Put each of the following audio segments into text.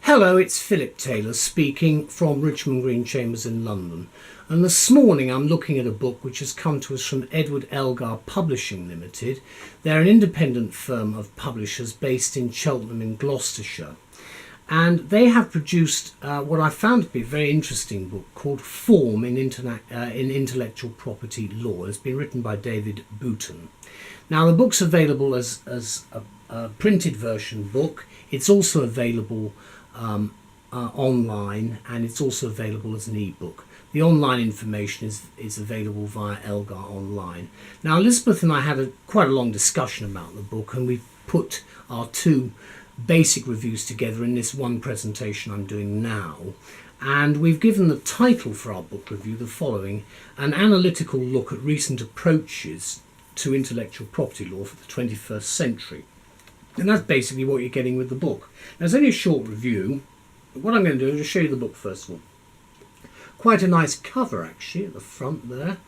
Hello, it's Philip Taylor speaking from Richmond Green Chambers in London. And this morning I'm looking at a book which has come to us from Elgar Publishing Limited. They're an independent firm of publishers based in Cheltenham in Gloucestershire. And they have produced what I found to be a very interesting book called Form in Intellectual Property Law. It's been written by David Booton. Now the book's available as a printed version book. It's also available online, and it's also available as an ebook. The online information is available via Elgaronline. Now Elizabeth and I had quite a long discussion about the book, and we put our two basic reviews together in this one presentation I'm doing now. And we've given the title for our book review the following: An Analytical Look at Recent Approaches to Intellectual Property Law for the 21st Century. And that's basically what you're getting with the book. Now, it's only a short review, but what I'm going to do is just show you the book first of all. Quite a nice cover actually at the front there.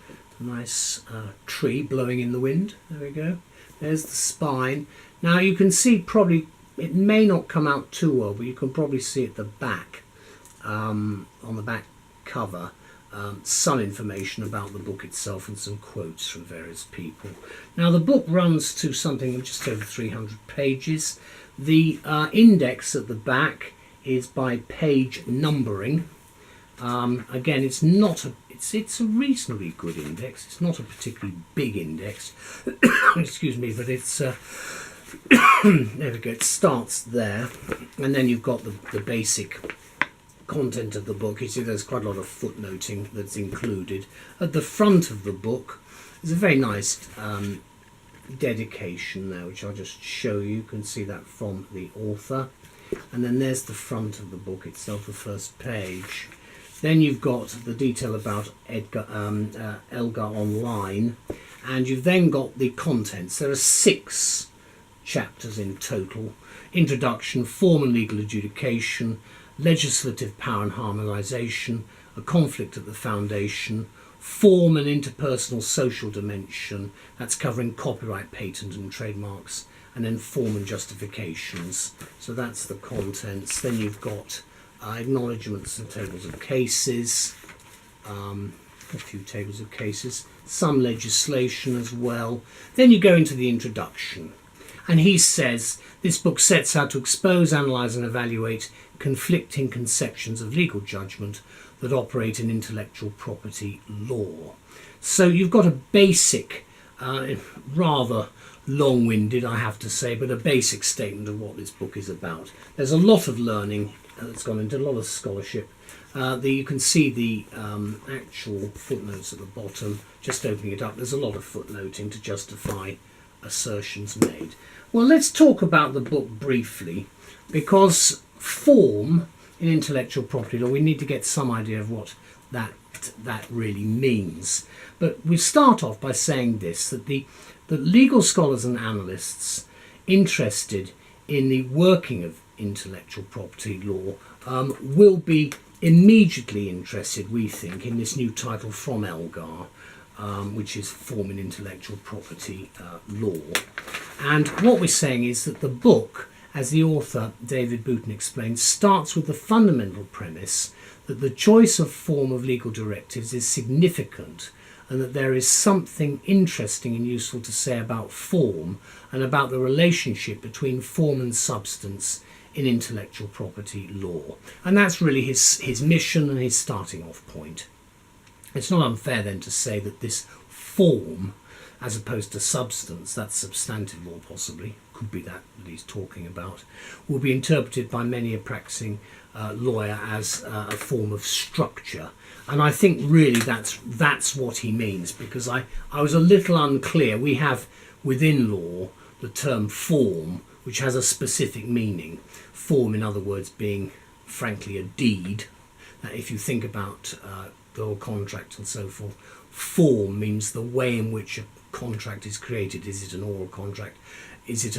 A nice tree blowing in the wind. There we go. There's the spine. Now you can see, probably, it may not come out too well, but you can probably see at the back, on the back cover, some information about the book itself and some quotes from various people. Now the book runs to something of just over 300 pages. The index at the back is by page numbering. Again, it's a reasonably good index. It's not a particularly big index. Excuse me, but it's there we go. It starts there, and then you've got the basic content of the book. You see there's quite a lot of footnoting that's included. At the front of the book there's a very nice dedication there, which I'll just show you. You can see that from the author. And then there's the front of the book itself, the first page. Then you've got the detail about Elgaronline, and you've then got the contents. There are 6 chapters in total: introduction, form and legal adjudication, legislative power and harmonisation, a conflict at the foundation, form and interpersonal social dimension, that's covering copyright, patent and trademarks, and then form and justifications. So that's the contents. Then you've got acknowledgements and tables of cases, a few tables of cases, some legislation as well. Then you go into the introduction, and he says this book sets out to expose, analyse and evaluate conflicting conceptions of legal judgment that operate in intellectual property law. So you've got a basic, rather long-winded I have to say, but a basic statement of what this book is about. There's a lot of learning that's gone into, a lot of scholarship. You can see the actual footnotes at the bottom. Just opening it up, there's a lot of footnoting to justify assertions made. Well, let's talk about the book briefly, because form in intellectual property law, we need to get some idea of what that really means. But we start off by saying this, that the legal scholars and analysts interested in the working of intellectual property law will be immediately interested, we think, in this new title from Elgar, which is Form in Intellectual Property Law. And what we're saying is that the book, as the author David Booton explains, starts with the fundamental premise that the choice of form of legal directives is significant, and that there is something interesting and useful to say about form and about the relationship between form and substance in intellectual property law. And that's really his mission and his starting off point. It's not unfair then to say that this form, as opposed to substance, that's substantive law possibly, could be that he's talking about, will be interpreted by many a practicing lawyer as a form of structure. And I think really that's what he means, because I was a little unclear. We have within law the term form, which has a specific meaning. Form, in other words, being frankly a deed. If you think about the whole contract and so forth, form means the way in which a contract is created. Is it an oral contract? Is it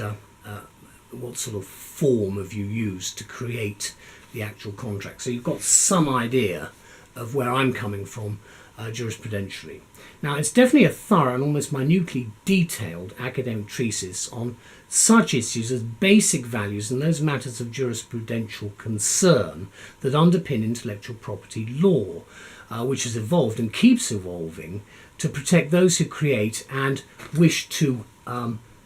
what sort of form have you used to create the actual contract? So you've got some idea of where I'm coming from jurisprudentially. Now, it's definitely a thorough and almost minutely detailed academic treatise on such issues as basic values and those matters of jurisprudential concern that underpin intellectual property law, which has evolved and keeps evolving to protect those who create and wish to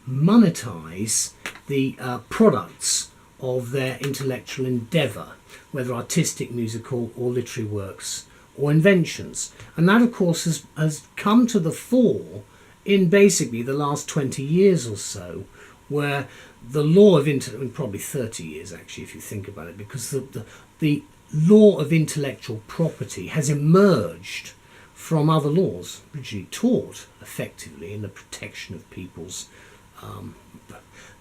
monetize the products of their intellectual endeavour, whether artistic, musical or literary works or inventions. And that, of course, has come to the fore in basically the last 20 years or so, where the law of probably 30 years actually, if you think about it, because the law of intellectual property has emerged from other laws, originally taught effectively in the protection of people's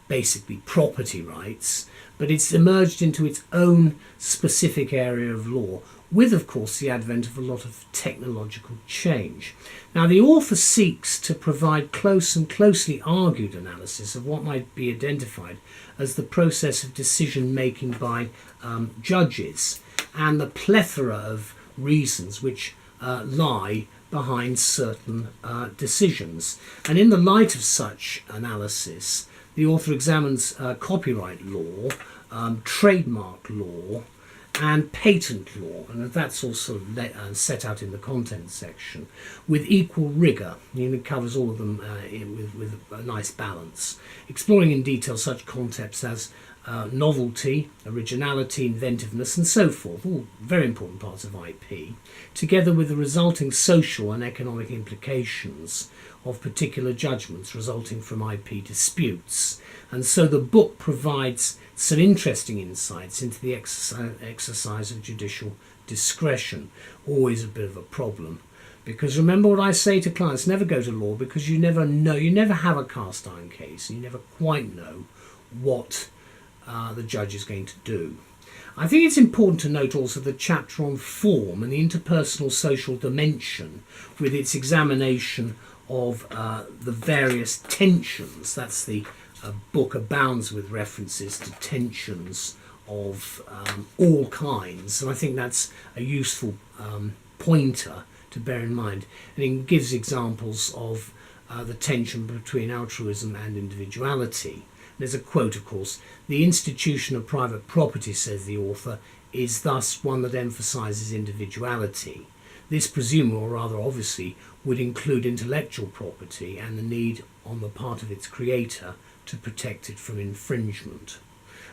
basically property rights, but it's emerged into its own specific area of law, with, of course, the advent of a lot of technological change. Now, the author seeks to provide close and closely argued analysis of what might be identified as the process of decision-making by judges and the plethora of reasons which lie behind certain decisions. And in the light of such analysis, the author examines copyright law, trademark law, and patent law, and that's also set out in the content section with equal rigour. It covers all of them with a nice balance, exploring in detail such concepts as novelty, originality, inventiveness and so forth, all very important parts of IP, together with the resulting social and economic implications of particular judgments resulting from IP disputes. And so the book provides some interesting insights into the exercise of judicial discretion, always a bit of a problem. Because remember what I say to clients, never go to law, because you never know, you never have a cast iron case, and you never quite know what the judge is going to do. I think it's important to note also the chapter on form and the interpersonal social dimension, with its examination of the various tensions. That's the book abounds with references to tensions of all kinds, and I think that's a useful pointer to bear in mind. And it gives examples of the tension between altruism and individuality. There's a quote, of course: "The institution of private property," says the author, "is thus one that emphasises individuality. This presumably, or rather obviously, would include intellectual property and the need on the part of its creator to protect it from infringement."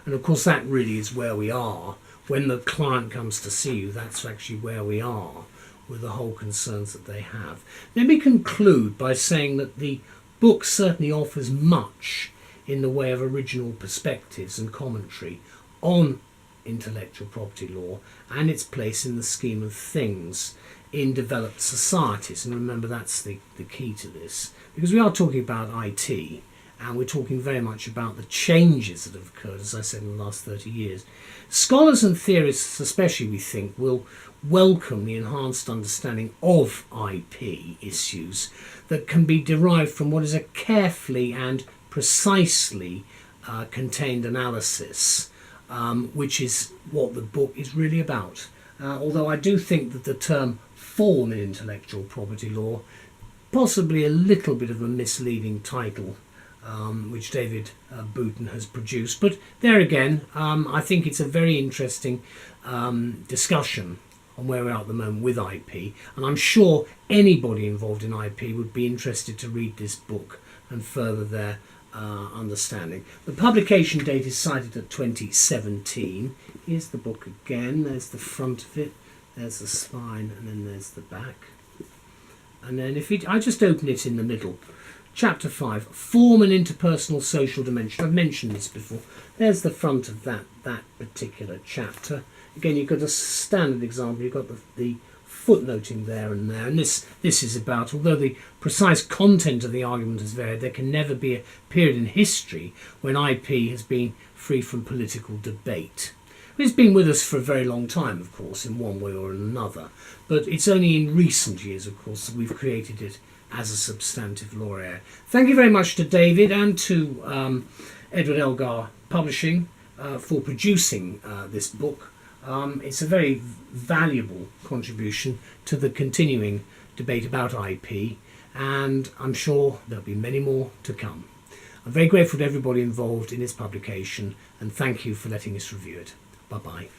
And of course that really is where we are. When the client comes to see you, that's actually where we are with the whole concerns that they have. Let me conclude by saying that the book certainly offers much in the way of original perspectives and commentary on intellectual property law and its place in the scheme of things in developed societies. And remember, that's the key to this, because we are talking about IT, and we're talking very much about the changes that have occurred, as I said, in the last 30 years. Scholars and theorists especially, we think, will welcome the enhanced understanding of IP issues that can be derived from what is a carefully and precisely contained analysis, which is what the book is really about. Although I do think that the term form in intellectual property law, possibly a little bit of a misleading title, which David Booton has produced. But there again, I think it's a very interesting discussion on where we are at the moment with IP, and I'm sure anybody involved in IP would be interested to read this book and further their understanding. The publication date is cited at 2017. Here's the book again. There's the front of it, there's the spine, and then there's the back. And then I just open it in the middle. Chapter 5, Form and Interpersonal Social Dimension. I've mentioned this before. There's the front of that particular chapter. Again, you've got a standard example. You've got the footnoting there and there. And this is about, although the precise content of the argument has varied, there can never be a period in history when IP has been free from political debate. It's been with us for a very long time, of course, in one way or another. But it's only in recent years, of course, that we've created it as a substantive law area. Thank you very much to David and to Edward Elgar Publishing for producing this book. It's a very valuable contribution to the continuing debate about IP, and I'm sure there'll be many more to come. I'm very grateful to everybody involved in its publication, and thank you for letting us review it. Bye-bye.